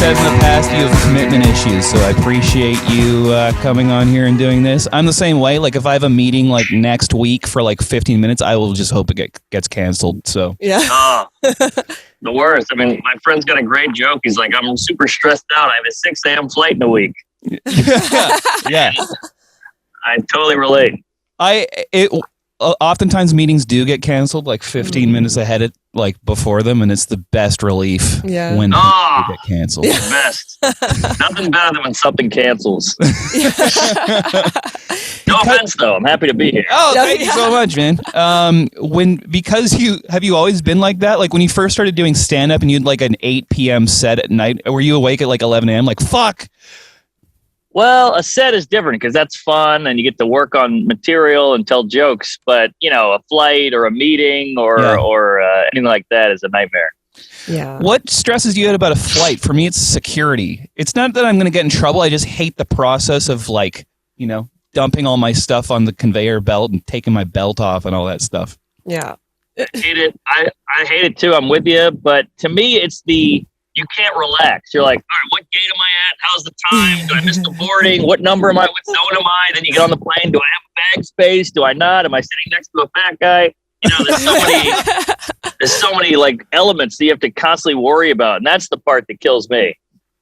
said in the past you have commitment issues, so I appreciate you coming on here and doing this. I'm the same way. Like, if I have a meeting like next week for like 15 minutes, I will just hope it gets canceled. So yeah. The worst. I mean, my friend's got a great joke. He's like, I'm super stressed out. I have a 6 a.m. flight in a week. Yeah. I totally relate. Oftentimes meetings do get canceled like 15 minutes ahead before them, and it's the best relief when they get canceled. The best. Nothing better than when something cancels. No offense, though. I'm happy to be here. Oh, thank you so much, man. Have you always been like that? Like when you first started doing stand-up and you had like an 8 p.m. set at night, were you awake at like 11 a.m. like, fuck? Well, a set is different because that's fun and you get to work on material and tell jokes. But, a flight or a meeting or anything like that is a nightmare. Yeah. What stresses you out about a flight? For me, it's security. It's not that I'm going to get in trouble. I just hate the process of dumping all my stuff on the conveyor belt and taking my belt off and all that stuff. Yeah. I hate it. I hate it too. I'm with you. But to me, it's you can't relax. You're like, all right, what gate am I at? How's the time? Do I miss the boarding? What number am I? What zone am I? Then you get on the plane. Do I have bag space? Do I not? Am I sitting next to a fat guy? There's so many like elements that you have to constantly worry about. And that's the part that kills me.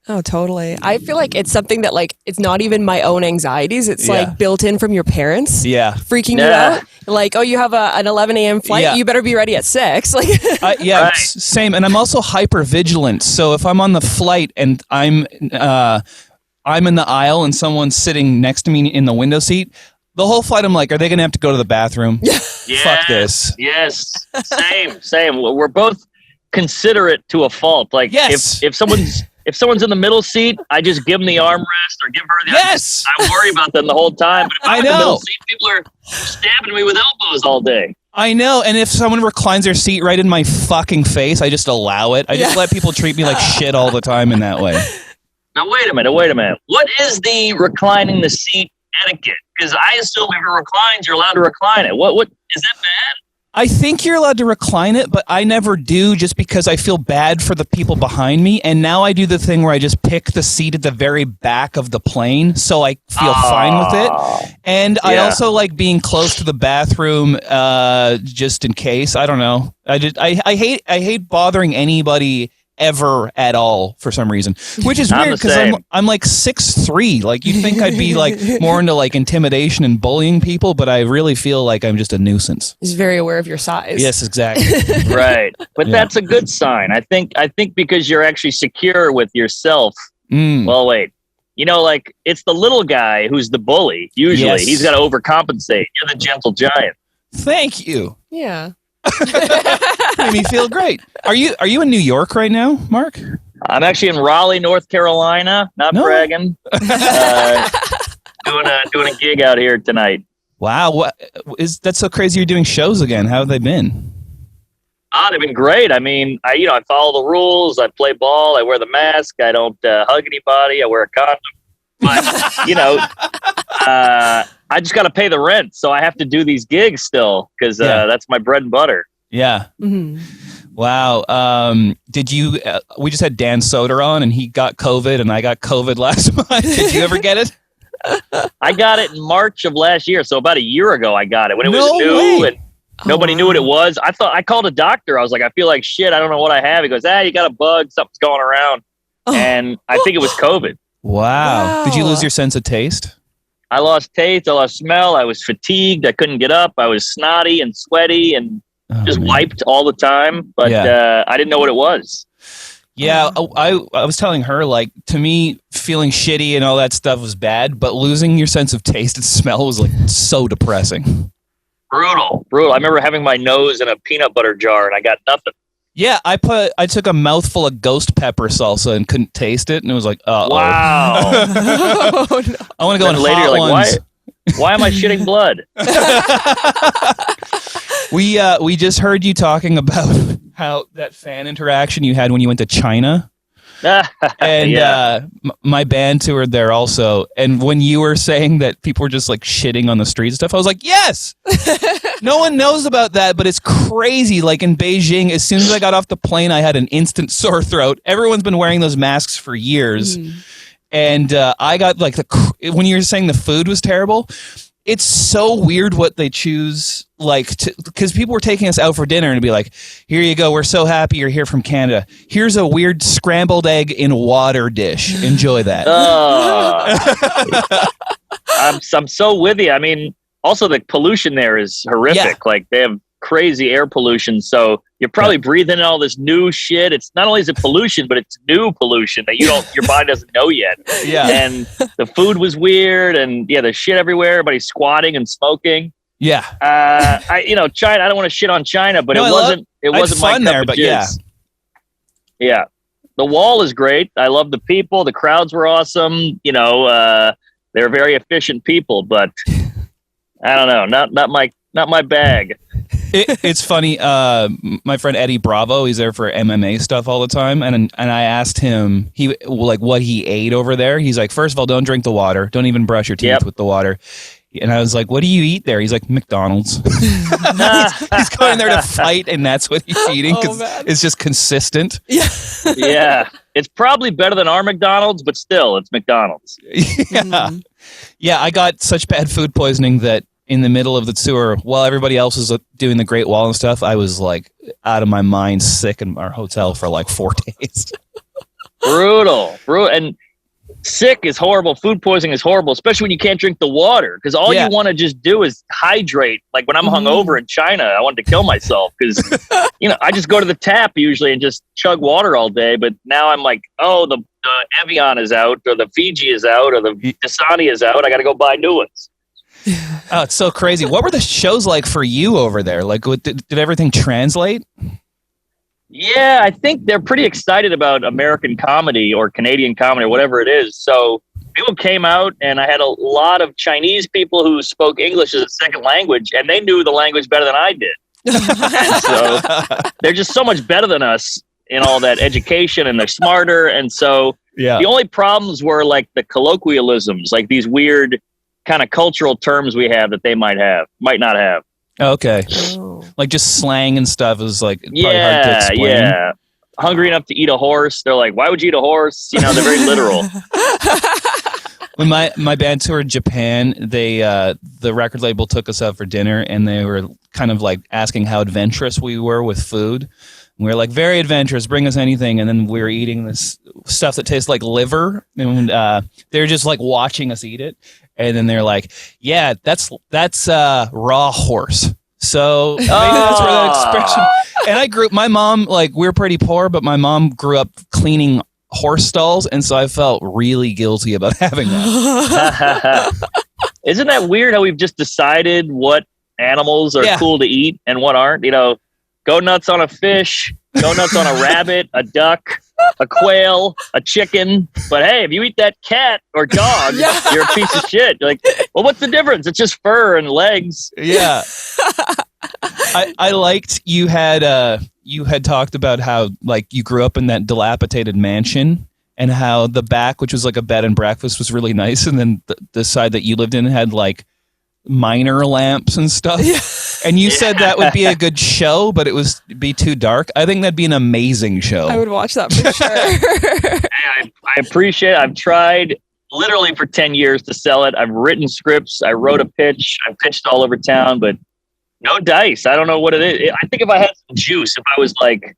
Oh, totally. I feel like it's something that like, it's not even my own anxieties. It's like built in from your parents. Yeah. Freaking you out. Like, oh, you have an 11 a.m. flight. Yeah. You better be ready at 6. Like, right. Same. And I'm also hyper vigilant. So if I'm on the flight and I'm in the aisle and someone's sitting next to me in the window seat, the whole flight, I'm like, are they going to have to go to the bathroom? Fuck this. Yes. Same. We're both considerate to a fault. Like if someone's in the middle seat, I just give them the armrest or give her the Yes! I worry about them the whole time. But if I'm in the middle seat, people are stabbing me with elbows all day. I know. And if someone reclines their seat right in my fucking face, I just allow it. I just let people treat me like shit all the time in that way. Now, wait a minute. What is the reclining the seat etiquette? Because I assume if it reclines, you're allowed to recline it. What is that bad? I think you're allowed to recline it, but I never do just because I feel bad for the people behind me. And now I do the thing where I just pick the seat at the very back of the plane, so I feel fine with it. And I also like being close to the bathroom just in case. I don't know. I hate bothering anybody ever at all for some reason, which is weird because I'm like 6'3". Like you'd think I'd be like more into like intimidation and bullying people, but I really feel like I'm just a nuisance. He's very aware of your size. Yes, exactly. Right, but that's a good sign. I think because you're actually secure with yourself. Well, wait. Like it's the little guy who's the bully. Usually, he's got to overcompensate. You're the gentle giant. Thank you. Yeah. Made me feel great. Are you in New York right now, Mark? I'm actually in Raleigh, North Carolina. Not bragging. Doing a gig out here tonight. Wow, that's so crazy? You're doing shows again. How have they been? They've been great. I mean, I follow the rules. I play ball. I wear the mask. I don't hug anybody. I wear a condom. But I just got to pay the rent, so I have to do these gigs still because that's my bread and butter. Yeah. Mm-hmm. Wow. Did you? We just had Dan Soder on, and he got COVID, and I got COVID last month. Did you ever get it? I got it in March of last year, so about a year ago I got it when it was new and nobody knew what it was. I called a doctor. I was like, I feel like shit. I don't know what I have. He goes, you got a bug. Something's going around, and I think it was COVID. Wow. Did you lose your sense of taste? I lost taste. I lost smell. I was fatigued. I couldn't get up. I was snotty and sweaty and just wiped all the time. But I didn't know what it was. Yeah, I was telling her, like, to me, feeling shitty and all that stuff was bad, but losing your sense of taste and smell was, like, so depressing. Brutal. I remember having my nose in a peanut butter jar and I got nothing. Yeah, I took a mouthful of ghost pepper salsa and couldn't taste it, and it was like, wow. I want to go in later, hot ones. Why am I shitting blood? We just heard you talking about how that fan interaction you had when you went to China. And my band toured there also. And when you were saying that people were just like shitting on the streets and stuff, I was like, yes! No one knows about that, but it's crazy. Like in Beijing, as soon as I got off the plane, I had an instant sore throat. Everyone's been wearing those masks for years. And I got like when you were saying the food was terrible, it's so weird what they choose, like, because people were taking us out for dinner and be like, here you go, we're so happy you're here from Canada. Here's a weird scrambled egg in water dish. Enjoy that. I'm so with you. I mean, also the pollution there is horrific. Yeah. Like they have crazy air pollution. So you're probably breathing in all this new shit. It's not only is it pollution, but it's new pollution that your body doesn't know yet. Yeah. And the food was weird, and there's shit everywhere. Everybody's squatting and smoking. Yeah. China. I don't want to shit on China, but No, it wasn't fun my cup there, of but jizz. Yeah. The wall is great. I love the people. The crowds were awesome. They're very efficient people, but I don't know. Not my bag. It's funny. My friend Eddie Bravo, he's there for MMA stuff all the time, and I asked him what he ate over there. He's like, first of all, don't drink the water. Don't even brush your teeth with the water. And I was like, what do you eat there? He's like, McDonald's. he's going there to fight, and that's what he's eating because it's just consistent. Yeah. Yeah. It's probably better than our McDonald's, but still, it's McDonald's. Yeah. Yeah, I got such bad food poisoning that in the middle of the tour, while everybody else was doing the Great Wall and stuff, I was like out of my mind, sick in our hotel for like 4 days. Brutal. And sick is horrible. Food poisoning is horrible, especially when you can't drink the water. Because all you want to just do is hydrate. Like when I'm hungover in China, I wanted to kill myself because, I just go to the tap usually and just chug water all day. But now I'm like, oh, the Evian is out, or the Fiji is out, or the Dasani is out. I got to go buy new ones. Oh, it's so crazy. What were the shows like for you over there? Like, did everything translate? Yeah, I think they're pretty excited about American comedy or Canadian comedy or whatever it is. So people came out, and I had a lot of Chinese people who spoke English as a second language, and they knew the language better than I did. So they're just so much better than us in all that education, and they're smarter. And so the only problems were like the colloquialisms, like these weird kind of cultural terms we have that they might not have. Okay. Like just slang and stuff is like probably hard to explain. Yeah. Hungry enough to eat a horse. They're like, why would you eat a horse? They're very literal. When my band toured Japan, the record label took us out for dinner, and they were kind of like asking how adventurous we were with food. And we were like, very adventurous, bring us anything. And then we were eating this stuff that tastes like liver, and they're just like watching us eat it. And then they're like, yeah, that's raw horse. So maybe that's where that expression. And my mom, like, we're pretty poor, but my mom grew up cleaning horse stalls, and so I felt really guilty about having that. Isn't that weird how we've just decided what animals are cool to eat and what aren't? Go nuts on a fish, go nuts on a rabbit, a duck, a quail, a chicken. But hey, if you eat that cat or dog, you're a piece of shit. You're like, well, what's the difference? It's just fur and legs. Yeah. I liked you had talked about how like you grew up in that dilapidated mansion, and how the back, which was like a bed and breakfast, was really nice, and then the side that you lived in had like minor lamps and stuff. And you said that would be a good show, but it was be too dark. I think that'd be an amazing show. I would watch that for sure. Hey, I appreciate it. I've tried literally for 10 years to sell it. I've written scripts. I wrote a pitch. I pitched all over town, but no dice. I don't know what it is. I think if I had some juice, if I was like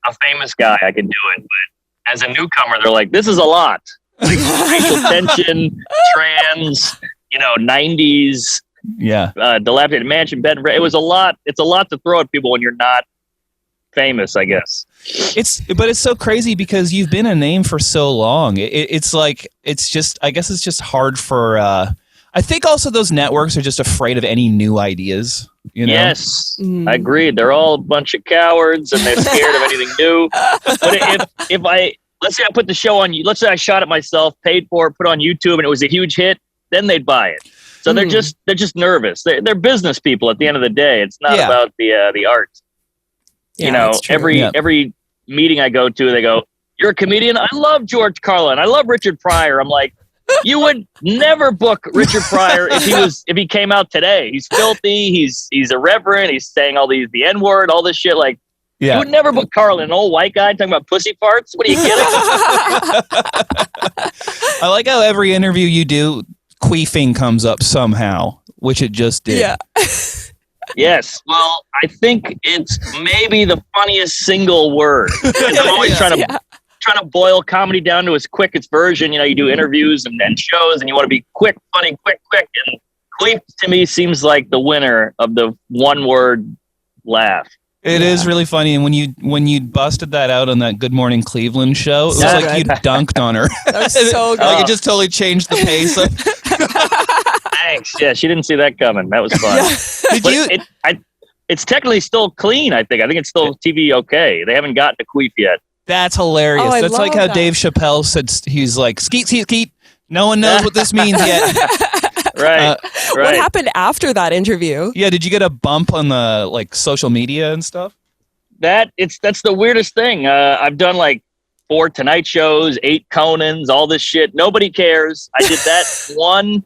a famous guy, I could do it. But as a newcomer, they're like, this is a lot. Like racial tension, trans, 90s. Yeah. Dilapidated mansion, bed. It was a lot. It's a lot to throw at people when you're not famous, I guess. But it's so crazy because you've been a name for so long. It's just hard for. I think also those networks are just afraid of any new ideas. Yes, I agree. They're all a bunch of cowards, and they're scared of anything new. But let's say I put the show on you. Let's say I shot it myself, paid for it, put it on YouTube, and it was a huge hit. Then they'd buy it. So they're just nervous. They're business people at the end of the day. It's not about the art. Yeah, every meeting I go to, they go, "You're a comedian? I love George Carlin. I love Richard Pryor." I'm like, You would never book Richard Pryor if he came out today. He's filthy. He's irreverent. He's saying all the N-word, all this shit. Like, you would never book Carlin, an old white guy talking about pussy farts. What are you kidding? I like how every interview you do, queefing comes up somehow, which it just did. Yeah. Yes. Well, I think it's maybe the funniest single word. I'm always trying to boil comedy down to its quickest version. You know, you do interviews and shows, and you want to be quick, funny, quick. And queef to me seems like the winner of the one word laugh. It is really funny, and when you busted that out on that Good Morning Cleveland show, it was like you dunked on her. That was so good. Like it just totally changed the pace. Thanks. Yeah, she didn't see that coming. That was fun. It's technically still clean. I think it's still TV okay. They haven't gotten to queef yet. That's hilarious. Oh, That's like how Dave Chappelle said. He's like skeet. No one knows what this means yet. Right. What happened after that interview? Yeah, did you get a bump on the like social media and stuff? That's the weirdest thing. I've done like 4 Tonight Shows, 8 Conans, all this shit. Nobody cares. I did that one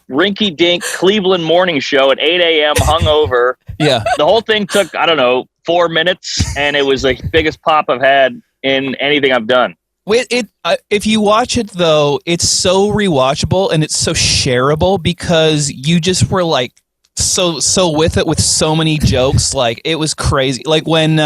rinky-dink Cleveland morning show at 8 a.m. hungover. Yeah. The whole thing took, I don't know, 4 minutes, and it was the biggest pop I've had in anything I've done. If you watch it though, it's so rewatchable and it's so shareable because you just were like so with it with so many jokes. Like it was crazy. Like when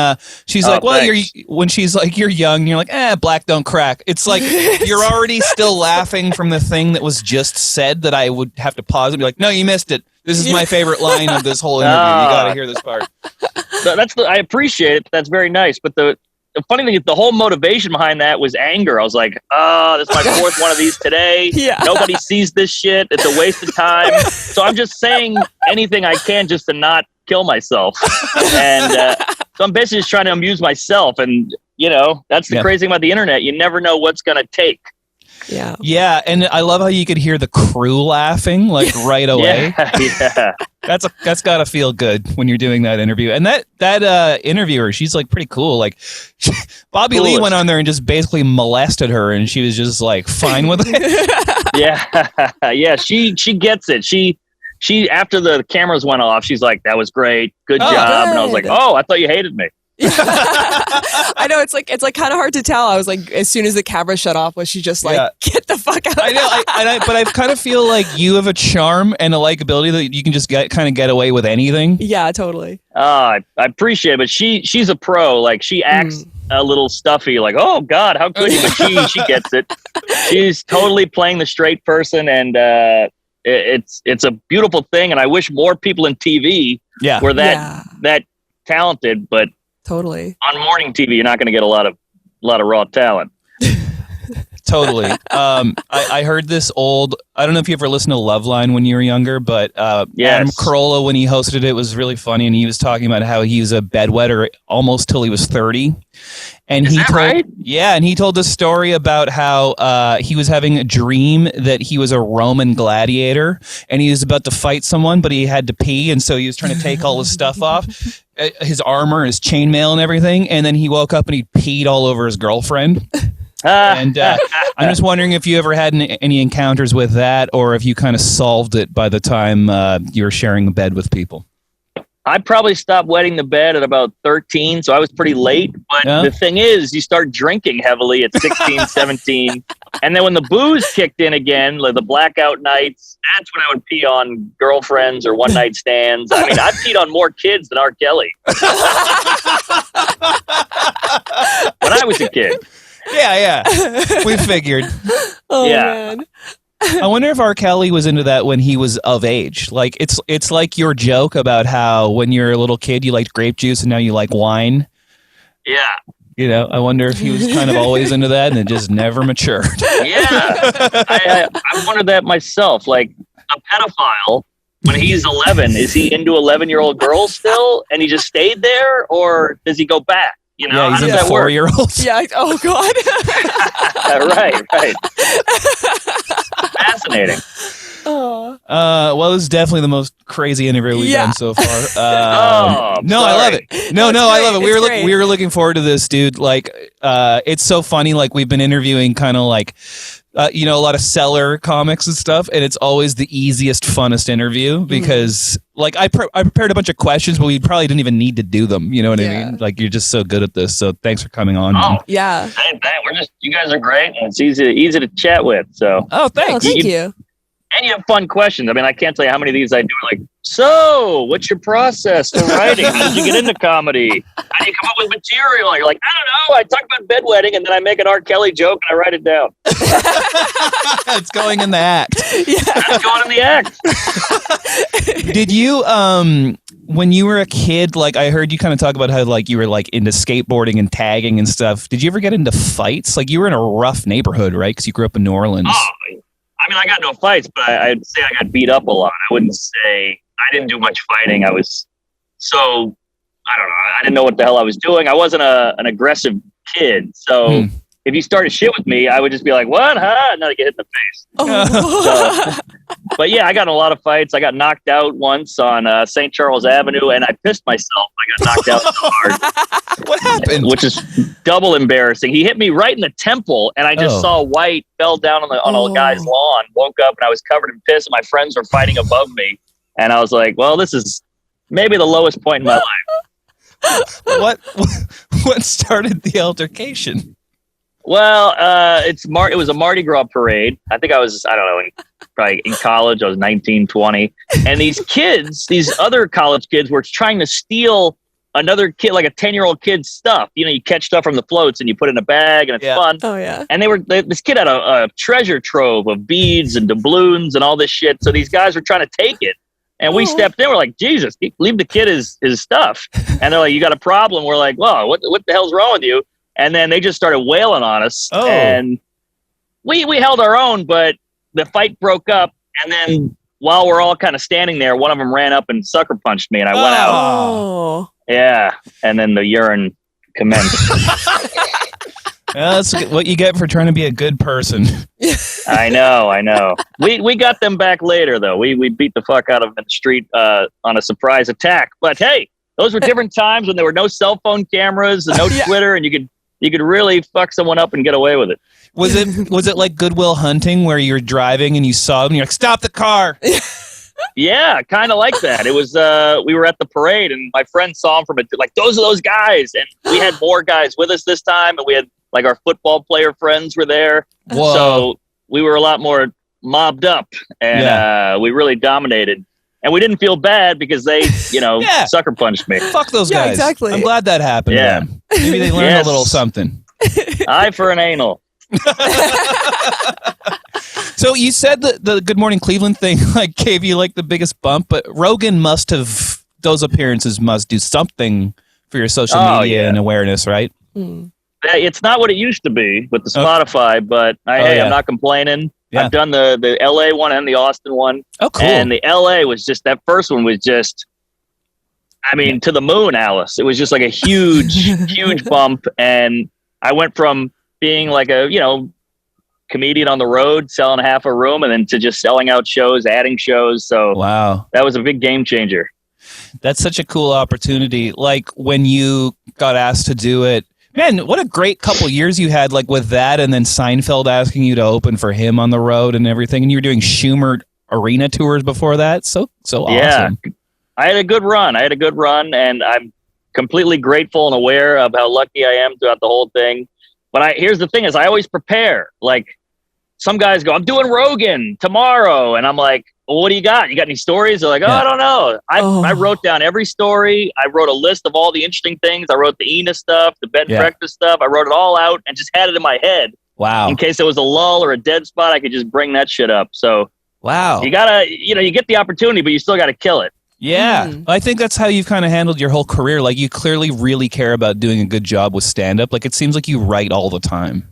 she's like, "Well, when she's like, you're young," you're like, "Black don't crack." It's like you're already still laughing from the thing that was just said that I would have to pause and be like, "No, you missed it. This is my favorite line of this whole interview. You got to hear this part." So I appreciate it. That's very nice. But the funny thing is the whole motivation behind that was anger. I was like, this is my 4th one of these today. Yeah. Nobody sees this shit. It's a waste of time. So I'm just saying anything I can just to not kill myself. And so I'm basically just trying to amuse myself. And, you know, that's the crazy thing about the internet. You never know what's going to take. Yeah. Yeah, and I love how you could hear the crew laughing like right away. Yeah. That's got to feel good when you're doing that interview. And that interviewer, she's like pretty cool. Like Bobby Lee went on there and just basically molested her, and she was just like fine with it. Yeah, she gets it. She after the cameras went off, she's like, "That was great, good job." Good. And I was like, "Oh, I thought you hated me." I know it's like kind of hard to tell. I was like, as soon as the camera shut off, was she just like, get the fuck out? I know, but I kind of feel like you have a charm and a likability that you can just get away with anything. Yeah, totally. I appreciate it, but she's a pro. Like she acts a little stuffy, like, "Oh God, how could you?" But she gets it. She's totally playing the straight person, and it's a beautiful thing. And I wish more people in TV were that talented, but. Totally. On morning TV, you're not going to get a lot of raw talent. Totally. I heard this old. I don't know if you ever listened to Loveline when you were younger, but Adam Carolla, when he hosted it, was really funny, and he was talking about how he was a bedwetter almost till he was 30. And Is that right? Yeah, and he told this story about how he was having a dream that he was a Roman gladiator, and he was about to fight someone, but he had to pee, and so he was trying to take all his stuff off, his armor, his chainmail, and everything. And then he woke up and he peed all over his girlfriend. And I'm just wondering if you ever had any encounters with that, or if you kind of solved it by the time you were sharing a bed with people. I probably stopped wetting the bed at about 13, so I was pretty late. But the thing is, you start drinking heavily at 16, 17. And then when the booze kicked in again, like the blackout nights, that's when I would pee on girlfriends or one-night stands. I mean, I peed on more kids than R. Kelly. When I was a kid. Yeah. We figured. Oh, man. I wonder if R. Kelly was into that when he was of age. Like it's like your joke about how when you're a little kid you liked grape juice and now you like wine. Yeah. You know, I wonder if he was kind of always into that and it just never matured. Yeah. I wondered that myself. Like a pedophile, when he's 11, is he into 11-year-old girls still and he just stayed there, or does he go back? You know, yeah, he's into 4-year-olds. Yeah. Oh God. Right. Fascinating. Well, this is definitely the most crazy interview we've done so far. I love it. No, I love it. We were looking forward to this, dude. Like, it's so funny. Like, we've been interviewing kind of like a lot of seller comics and stuff, and it's always the easiest, funnest interview because, like, I prepared a bunch of questions, but we probably didn't even need to do them. You know what I mean? Like, you're just so good at this. So thanks for coming on. Oh, yeah. You guys are great, and it's easy to chat with. So, thanks. Thank you. And you have fun questions. I mean, I can't tell you how many of these I do. Like, so what's your process for writing? How did you get into comedy? How do you come up with material? You're like, I don't know. I talk about bedwetting, and then I make an R. Kelly joke, and I write it down. It's going in the act. Yeah. That's going in the act. Did you, when you were a kid, like, I heard you kind of talk about how, like, you were, like, into skateboarding and tagging and stuff. Did you ever get into fights? Like, you were in a rough neighborhood, right? Because you grew up in New Orleans. Oh, I mean, I got no fights, but I'd say I got beat up a lot. I wouldn't say I didn't do much fighting. I was I don't know. I didn't know what the hell I was doing. I wasn't an aggressive kid. So if you started shit with me, I would just be like, what? Huh? And then I get hit in the face. Oh. But yeah, I got in a lot of fights. I got knocked out once on St. Charles Avenue, and I pissed myself. I got knocked out so hard. What happened? Which is double embarrassing. He hit me right in the temple, and I just saw white, fell down on a guy's lawn, woke up, and I was covered in piss, and my friends were fighting above me. And I was like, well, this is maybe the lowest point in my life. What started the altercation? Well, it was a Mardi Gras parade. I think I was, I don't know, probably in college. I was 19, 20. And these other college kids were trying to steal another kid, like a 10-year-old kid's stuff. You know, you catch stuff from the floats and you put it in a bag and it's fun. Oh, yeah. And this kid had a treasure trove of beads and doubloons and all this shit. So these guys were trying to take it. And we stepped in. We're like, Jesus, leave the kid his stuff. And they're like, you got a problem? We're like, whoa, what the hell's wrong with you? And then they just started wailing on us. Oh. And we held our own, but the fight broke up. And then while we're all kind of standing there, one of them ran up and sucker punched me, and I went out. Oh. Yeah. And then the urine commenced. That's what you get for trying to be a good person. I know. We got them back later, though. We beat the fuck out of them in the street on a surprise attack. But hey, those were different times when there were no cell phone cameras and no Twitter, and you could really fuck someone up and get away with it. Was it like Good Will Hunting where you were driving and you saw them and you're like, stop the car? Yeah, kind of like that. It was we were at the parade and my friend saw him from like, those are those guys. And we had more guys with us this time, and we had like our football player friends were there. Whoa. So we were a lot more mobbed up, and we really dominated. And we didn't feel bad because they, sucker punched me. Fuck those guys. Exactly. I'm glad that happened to them. Maybe they learned a little something. Eye for an anal. So you said that the Good Morning Cleveland thing like gave you like the biggest bump, but Rogan those appearances must do something for your social media and awareness, right? It's not what it used to be with the Spotify, but I'm not complaining. Yeah. I've done the LA one and the Austin one. Oh, cool. And the LA was just, that first one was just, I mean, to the moon, Alice. It was just like a huge, huge bump. And I went from being like a, comedian on the road, selling half a room, and then to just selling out shows, adding shows. So wow, that was a big game changer. That's such a cool opportunity. Like when you got asked to do it, man, what a great couple years you had like with that, and then Seinfeld asking you to open for him on the road and everything, and you were doing Schumer arena tours before that. So awesome. Yeah, I had a good run, and I'm completely grateful and aware of how lucky I am throughout the whole thing. But here's the thing is I always prepare. Like some guys go, I'm doing Rogan tomorrow. And I'm like, well, what do you got? You got any stories? They're like, I don't know. I wrote down every story. I wrote a list of all the interesting things. I wrote the Ina stuff, the bed and breakfast stuff. I wrote it all out and just had it in my head. Wow. In case there was a lull or a dead spot, I could just bring that shit up. So wow, you gotta, you get the opportunity, but you still got to kill it. Yeah. I think that's how you've kind of handled your whole career. Like you clearly really care about doing a good job with stand-up. Like it seems like you write all the time.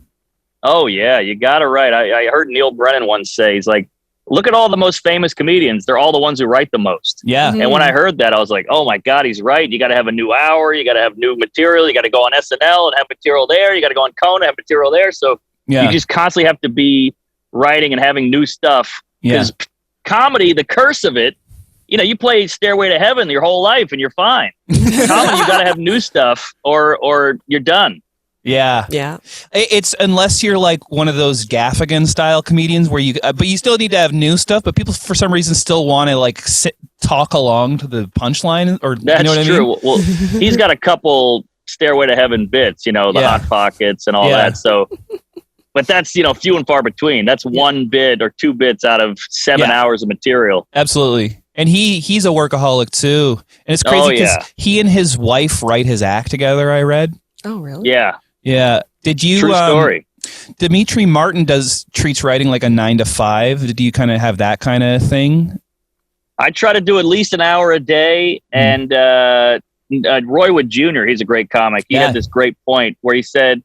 Oh yeah, you got to write. I heard Neil Brennan once say, he's like, look at all the most famous comedians. They're all the ones who write the most. Yeah. And when I heard that, I was like, oh my God, he's right. You got to have a new hour. You got to have new material. You got to go on SNL and have material there. You got to go on Conan and have material there. So you just constantly have to be writing and having new stuff. Because comedy, the curse of it, you play Stairway to Heaven your whole life and you're fine. Comedy, you got to have new stuff or you're done. Yeah. Yeah. It's unless you're like one of those Gaffigan style comedians where but you still need to have new stuff, but people for some reason still want to like talk along to the punchline or That's you know what true. I mean? Well, he's got a couple Stairway to Heaven bits, the Hot Pockets and all that. So, but that's, few and far between. That's one bit or two bits out of 7 hours of material. Absolutely. And he's a workaholic too. And it's crazy because he and his wife write his act together, I read. Oh, really? Yeah. Yeah. Did you? True story. Dimitri Martin treats writing like a 9 to 5. Do you kind of have that kind of thing? I try to do at least an hour a day. And Roy Wood Jr., he's a great comic. He had this great point where they said,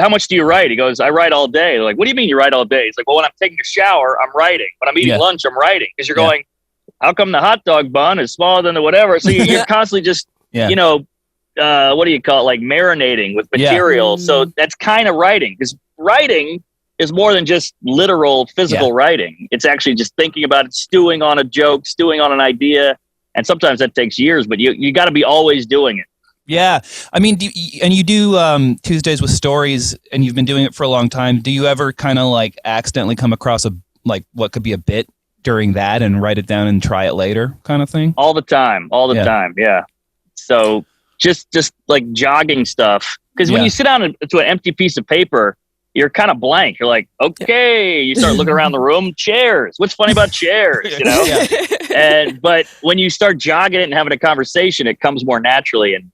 how much do you write? He goes, I write all day. They're like, what do you mean you writ all day? He's like, well, when I'm taking a shower, I'm writing. When I'm eating lunch, I'm writing. Because you're going, how come the hot dog bun is smaller than the whatever? So you're constantly just, what do you call it? Like marinating with material. So that's kind of writing. Because writing is more than just literal physical writing. It's actually just thinking about it, stewing on a joke, stewing on an idea. And sometimes that takes years, but you got to be always doing it. Yeah. I mean, you do Tuesdays with Stories, and you've been doing it for a long time. Do you ever kind of like accidentally come across what could be a bit during that and write it down and try it later kind of thing? All the time. Yeah. So just like jogging stuff. Because when you sit down to an empty piece of paper, you're kind of blank. You're like, okay. You start looking around the room. Chairs. What's funny about chairs? But when you start jogging it and having a conversation, it comes more naturally. And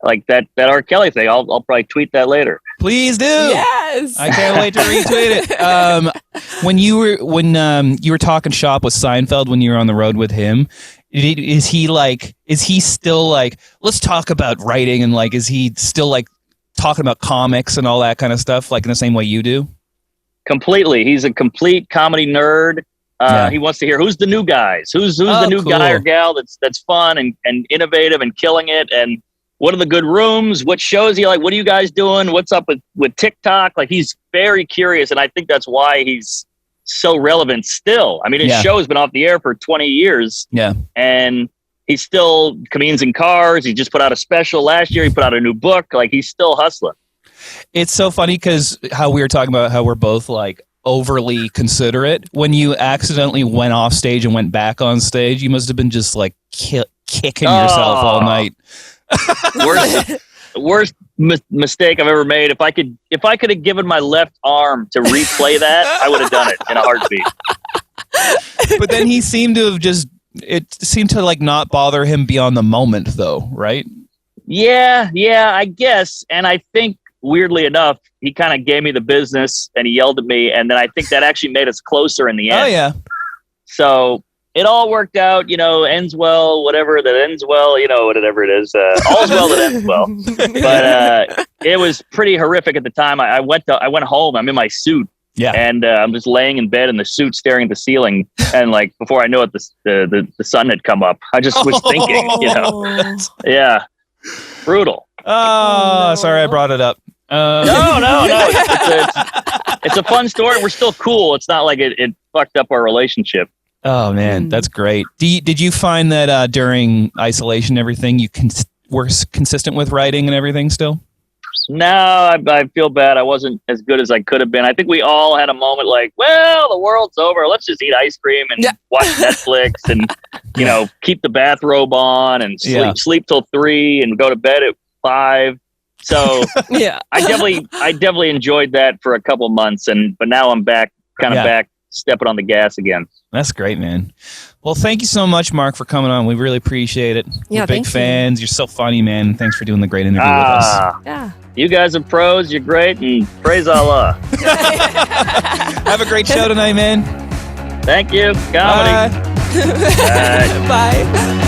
like that R. Kelly thing, I'll probably tweet that later. Please do. Yes. I can't wait to retweet it. When you were talking shop with Seinfeld when you were on the road with him, is he still like, let's talk about writing, and like, is he still like talking about comics and all that kind of stuff, like in the same way you do? Completely. He's a complete comedy nerd. He wants to hear who's the new guys, who's the new guy or gal that's fun and innovative and killing it, and what are the good rooms, what shows he like, what are you guys doing, what's up with TikTok. Like, he's very curious, and I think that's why he's so relevant still. I mean, his show has been off the air for 20 years, and he's still comedians in cars. He just put out a special last year. He put out a new book. Like, he's still hustling. It's so funny because how we were talking about how we're both like overly considerate. When you accidentally went off stage and went back on stage, you must have been just like kicking yourself all night. Worst mistake I've ever made. If I could have given my left arm to replay that, I would have done it in a heartbeat. But then he seemed to have it seemed to like not bother him beyond the moment though, right? Yeah, I guess. And I think weirdly enough, he kind of gave me the business and he yelled at me, and then I think that actually made us closer in the end. Oh yeah. So it all worked out, ends well, whatever that ends well, whatever it is. All's well that ends well. But it was pretty horrific at the time. I went home. I'm in my suit. Yeah. And I'm just laying in bed in the suit staring at the ceiling. And like before I knew it, the sun had come up. I just was thinking, Yeah. Brutal. Oh, sorry I brought it up. No. It's a fun story. We're still cool. It's not like it fucked up our relationship. Oh man, that's great. Did you find that during isolation and everything, you were consistent with writing and everything still? No, I feel bad. I wasn't as good as I could have been. I think we all had a moment like, well, the world's over. Let's just eat ice cream and watch Netflix and, keep the bathrobe on and sleep till 3 and go to bed at 5. So I definitely enjoyed that for a couple months. But now I'm back stepping on the gas again. That's great, man. Well, thank you so much, Mark, for coming on. We really appreciate it. Yeah, we're big fans. You're so funny, man. Thanks for doing the great interview with us. Yeah. You guys are pros. You're great. And praise Allah. Have a great show tonight, man. Thank you. Comedy. Bye. Bye.